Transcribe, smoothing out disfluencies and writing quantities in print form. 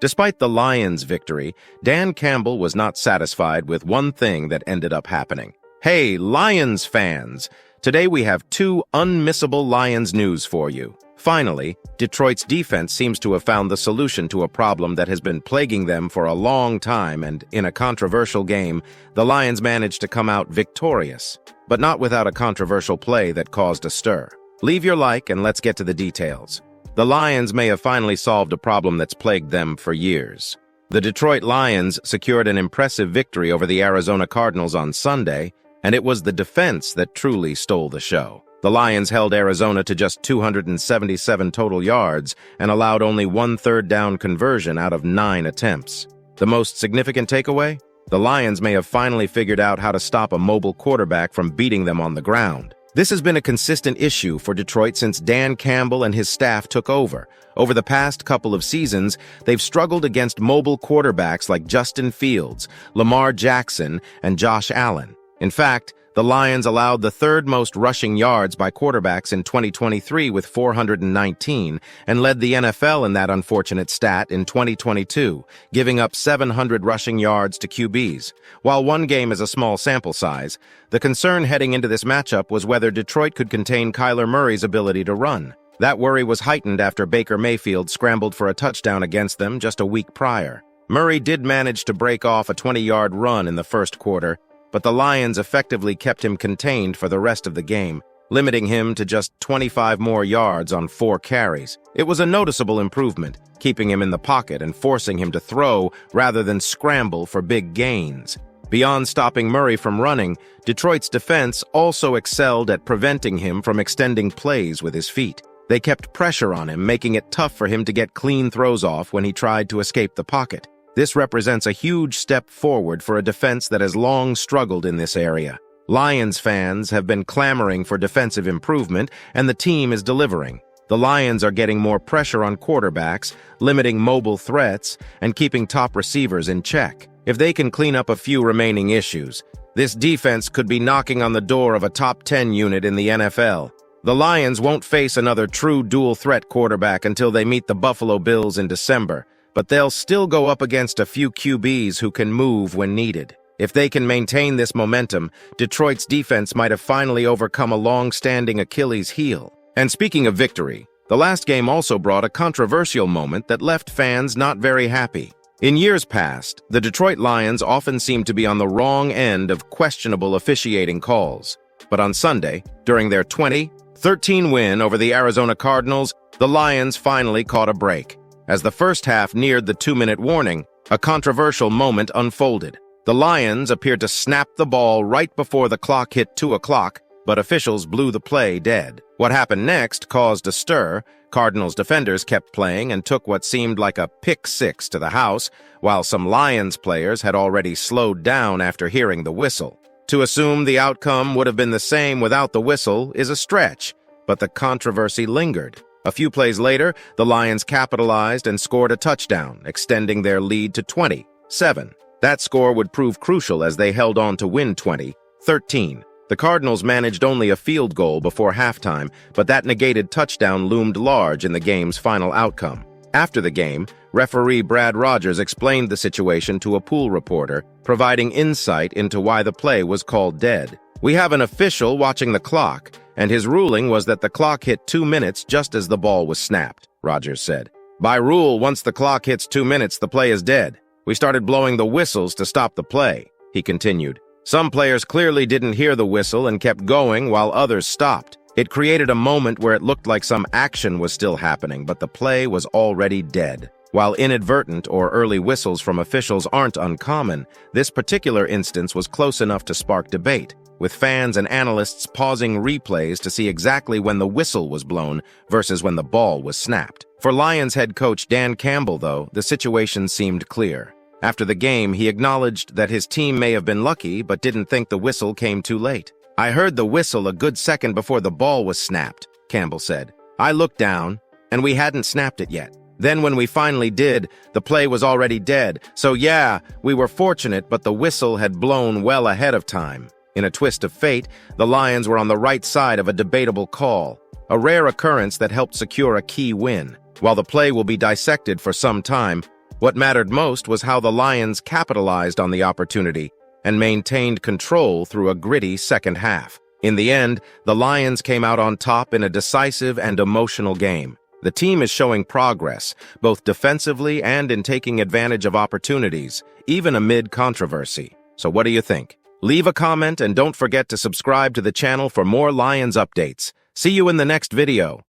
Despite the Lions' victory, Dan Campbell was not satisfied with one thing that ended up happening. Hey, Lions fans! Today we have two unmissable Lions news for you. Finally, Detroit's defense seems to have found the solution to a problem that has been plaguing them for a long time, and in a controversial game, the Lions managed to come out victorious, but not without a controversial play that caused a stir. Leave your like and let's get to the details. The Lions may have finally solved a problem that's plagued them for years. The Detroit Lions secured an impressive victory over the Arizona Cardinals on Sunday, and it was the defense that truly stole the show. The Lions held Arizona to just 277 total yards and allowed only one third-down conversion out of 9 attempts. The most significant takeaway? The Lions may have finally figured out how to stop a mobile quarterback from beating them on the ground. This has been a consistent issue for Detroit since Dan Campbell and his staff took over. Over the past couple of seasons, they've struggled against mobile quarterbacks like Justin Fields, Lamar Jackson, and Josh Allen. In fact, the Lions allowed the third most rushing yards by quarterbacks in 2023 with 419 and led the NFL in that unfortunate stat in 2022, giving up 700 rushing yards to QBs. While one game is a small sample size, the concern heading into this matchup was whether Detroit could contain Kyler Murray's ability to run. That worry was heightened after Baker Mayfield scrambled for a touchdown against them just a week prior. Murray did manage to break off a 20-yard run in the first quarter, but the Lions effectively kept him contained for the rest of the game, limiting him to just 25 more yards on 4 carries. It was a noticeable improvement, keeping him in the pocket and forcing him to throw rather than scramble for big gains. Beyond stopping Murray from running, Detroit's defense also excelled at preventing him from extending plays with his feet. They kept pressure on him, making it tough for him to get clean throws off when he tried to escape the pocket. This represents a huge step forward for a defense that has long struggled in this area. Lions fans have been clamoring for defensive improvement, and the team is delivering. The Lions are getting more pressure on quarterbacks, limiting mobile threats, and keeping top receivers in check. If they can clean up a few remaining issues, this defense could be knocking on the door of a top 10 unit in the NFL. The Lions won't face another true dual-threat quarterback until they meet the Buffalo Bills in December, but they'll still go up against a few QBs who can move when needed. If they can maintain this momentum, Detroit's defense might have finally overcome a long-standing Achilles heel. And speaking of victory, the last game also brought a controversial moment that left fans not very happy. In years past, the Detroit Lions often seemed to be on the wrong end of questionable officiating calls. But on Sunday, during their 20-13 win over the Arizona Cardinals, the Lions finally caught a break. As the first half neared the 2-minute warning, a controversial moment unfolded. The Lions appeared to snap the ball right before the clock hit 2 o'clock, but officials blew the play dead. What happened next caused a stir. Cardinals defenders kept playing and took what seemed like a pick-six to the house, while some Lions players had already slowed down after hearing the whistle. To assume the outcome would have been the same without the whistle is a stretch, but the controversy lingered. A few plays later, the Lions capitalized and scored a touchdown, extending their lead to 27. That score would prove crucial as they held on to win 20-13. The Cardinals managed only a field goal before halftime, but that negated touchdown loomed large in the game's final outcome. After the game, referee Brad Rogers explained the situation to a pool reporter, providing insight into why the play was called dead. "We have an official watching the clock, and his ruling was that the clock hit 2 minutes just as the ball was snapped," Rogers said. "By rule, once the clock hits 2 minutes, the play is dead. We started blowing the whistles to stop the play," he continued. "Some players clearly didn't hear the whistle and kept going while others stopped. It created a moment where it looked like some action was still happening, but the play was already dead." While inadvertent or early whistles from officials aren't uncommon, this particular instance was close enough to spark debate, with fans and analysts pausing replays to see exactly when the whistle was blown versus when the ball was snapped. For Lions head coach Dan Campbell, though, the situation seemed clear. After the game, he acknowledged that his team may have been lucky but didn't think the whistle came too late. "I heard the whistle a good second before the ball was snapped," Campbell said. "I looked down, and we hadn't snapped it yet. Then when we finally did, the play was already dead. So yeah, we were fortunate, but the whistle had blown well ahead of time." In a twist of fate, the Lions were on the right side of a debatable call, a rare occurrence that helped secure a key win. While the play will be dissected for some time, What mattered most was how the Lions capitalized on the opportunity and maintained control through a gritty second half. In the end, the Lions came out on top in a decisive and emotional game. The team is showing progress, both defensively and in taking advantage of opportunities, even amid controversy. So what do you think? Leave a comment and don't forget to subscribe to the channel for more Lions updates. See you in the next video.